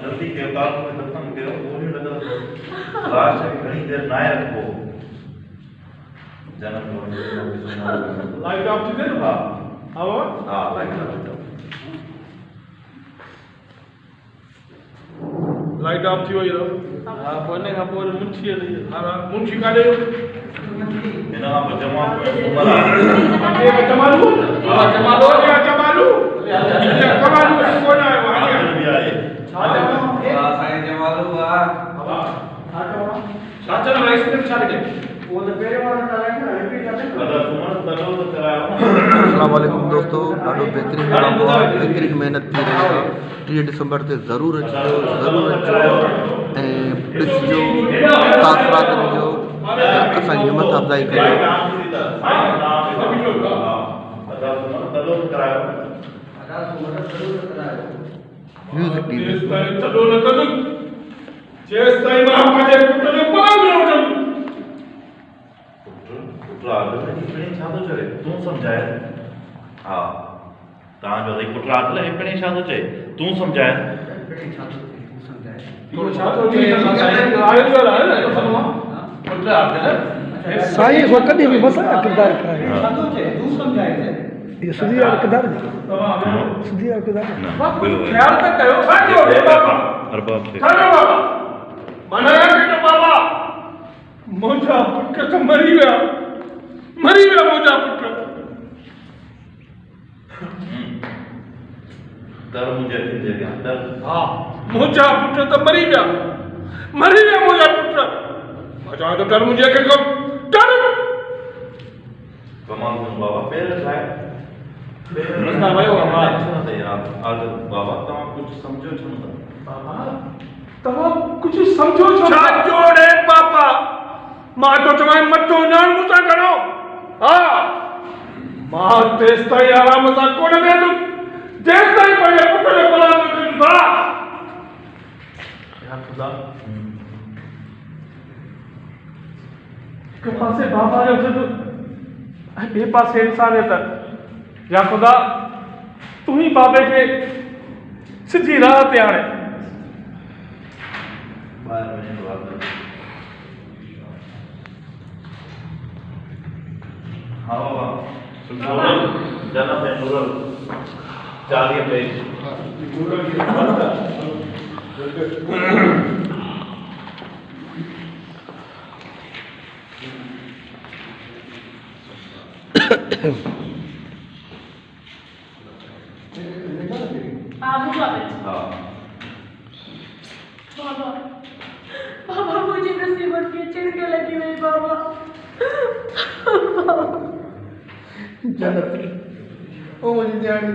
जल्दी कयो काल में खत्म कयो गोलियूं लॻल लाश खे घणी देरि नाहे रखिबो जनम लाइट ऑफ थी थिए न हा हवा हा लाइट लाइट ऑफ थी वई रहो हा पोइ खां पोइ मुंशी हली हा मुंशी काॾे हिन खां पोइ जमा उमर जमालू हा जमालू या जमालू जमालू कोन आयो आहे बि आहे छा चवां हा साईं जमालू हा छा चवां छा चवां आइसक्रीम छा ॾिजे वो तो पहिरें वाला कराए ना रिपीट करने अदा सुमन तनो तो करायो अस्सलाम वालेकुम दोस्तों ॾाढो बहितरीनु ड्रामो आहे बहितरीनु महिनत थी रही आहे 3 डिसंबर ते ज़रूरु अचिजो ऐं ॾिसिजो तासरातनि जो असांजी हिमत अफ़ज़ाई करियो अदा सुमन तनो तो करायो म्यूज़िक टीवी चलो न कदू जेस ताईं मां पंहिंजे पुट जो पाल न वठंदुमि पुटराज हिकिड़े छा थो चवे तूं सम्झाए हा तव्हांजो पुटराज लाइ हिकिड़े छा थो चए तूं सम्झाए थोरो छा थो चए आयो जो आहे न फरमा पुटराज साईं को कॾहिं बि मसा किरदार कराए छा थो चए तूं सम्झाए ये सुधी वाला किरदार तमामु सुधी वाला किरदार मां कुझु ख्याल त कयो छाजो रे बाबा अरबाब थे छाजो बाबा मनाया कि बाबा मुंहिंजा पुट त मरी विया मुंहिंजा पुट दर मुझे किथे गया दर हा मुंहिंजा पुट त मरी विया मुंहिंजा पुट मां चवां थो डर मुंहिंजे खे डर कमाल कर बाबा पेर ठाए रस्ता वयो बाबा आज बाबा तव्हां कुझु सम्झो छो न बाबा तव्हां कुझु सम्झो छा जोड़े बाबा मां तो चवां मथो न मुसा करो हा मां तेस ताईं आराम सां कोन वेंदुमि जेस ताईं पंहिंजे पुट जो भला न कंदा या ख़ुदा हिकु पासे बाबा जो ज़िद ऐं ॿिए पासे इंसानियत या ख़ुदा तूं ई बाबे खे सिधी राह ते आणे ॿाहिरि वञे वादर हा बाबा जनम में नूरल 40 पेज बाबा मुझे नसीबत की चिड़के लगी हुई बाबा जनत ओ मुझे जानी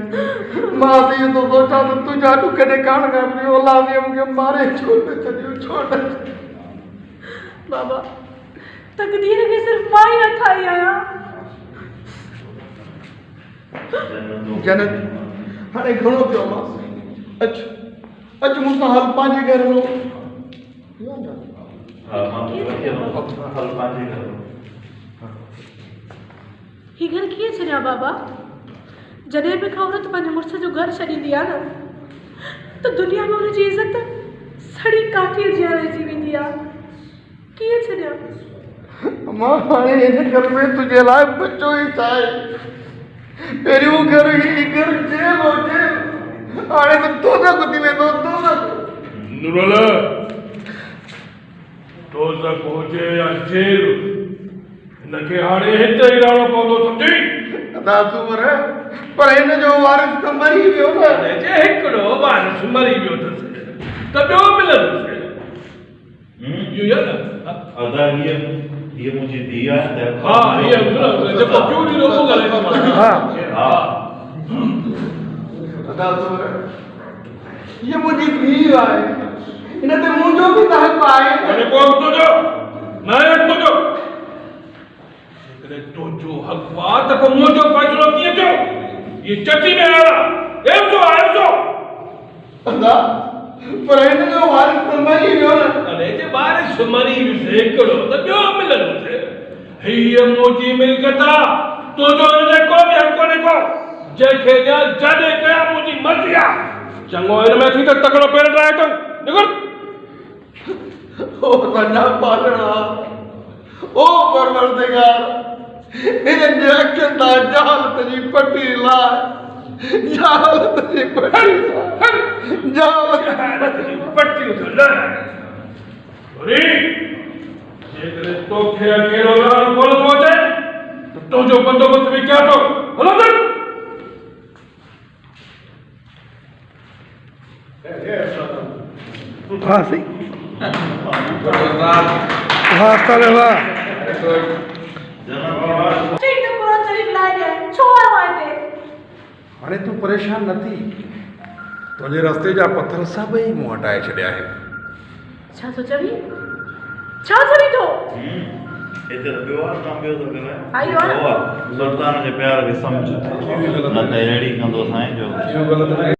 मां भी तो सोचा तो तू जादू कने कान का अपनी औलाद ये मुझे मारे छोड़ बाबा तकदीर के सिर्फ मां ही अठाई आया जनत हाणे घणो पियो मां अच मूंसां हल पंहिंजे घर में हा मां हल पंहिंजे घर ही घर कीअं छॾिया बाबा जॾहिं बि का औरत पंहिंजे मुड़ुस जो घर छॾींदी आहे न त दुनिया में हुनजी इज़त सड़ी काठीअ जी रहिजी वेंदी आहे कीअं छॾिया मां हाणे हिन घर में तुंहिंजे लाइ बचो ई चाहे पहिरियों घर ही घर जेल हो जेल हाणे त दोज़ख थी वेंदो दोज़ख नूरल दोज़ख हुजे या जेल हिनखे हाणे हिते ई रहणो पवंदो सम्झी अदा सूमर पर हिन जो वारिस त मरी वियो न जे हिकिड़ो वारिस मरी वियो अथसि त ॿियो मिलंदुसि इहो ई आहे न अदा ये मुझे दिया है हा ये जेको चूड़ी रोको ॻाल्हाए हा हा अदा सूमर ये मुंहिंजी धीउ आहे हिन ते मुंहिंजो बि त हक़ आहे अने को हक़ तुंहिंजो न आहे हक़ तुंहिंजो जेकॾहिं तुंहिंजो हक़ आहे त पोइ मुंहिंजो फ़ैसिलो कीअं थियो ये चटी में आया एम जो अदा पर हिन जो वारिस त मरी वियो न अरे जे बारिश मरी वियुसि हिकिड़ो त ॿियो मिलंदुसि हीअ मुंहिंजी मिल्कियत आहे तुंहिंजो हिन ते को बि हक़ कोन्हे को जंहिंखे ॾियां जॾहिं कयां मुंहिंजी मर्ज़ी आहे चङो हिन में थी त तकड़ो पेर ठाहे तो निकर ओ वना पालना ओ परवरदिगार इन्हनि जे अखियुनि तां जहालत जी पटी लाइ जहालत जी पटी जहालत जी पट्टी उथल अरे जेकरे तोखे अकेलो लड़ण कोन थो अचे त तुंहिंजो बंदोबस्त बि कयां थो हलो त हाँ सही उस्ताद हाँ चले वाह ठीक तो कुरान शरीफ लाए गए छो आयो आहे हिते हाणे तूं परेशान न थी तुंहिंजे रस्ते जा पत्थर सभई मूं हटाए छॾिया आहिनि छा थो चवी छा चवी थो हिते त ॿियो आहे तव्हां ॿियो थो ॻाल्हायो आयो आहे सुल्तान जे प्यार खे सम्झ न त अहिड़ी कंदो साईं जो इहो ग़लति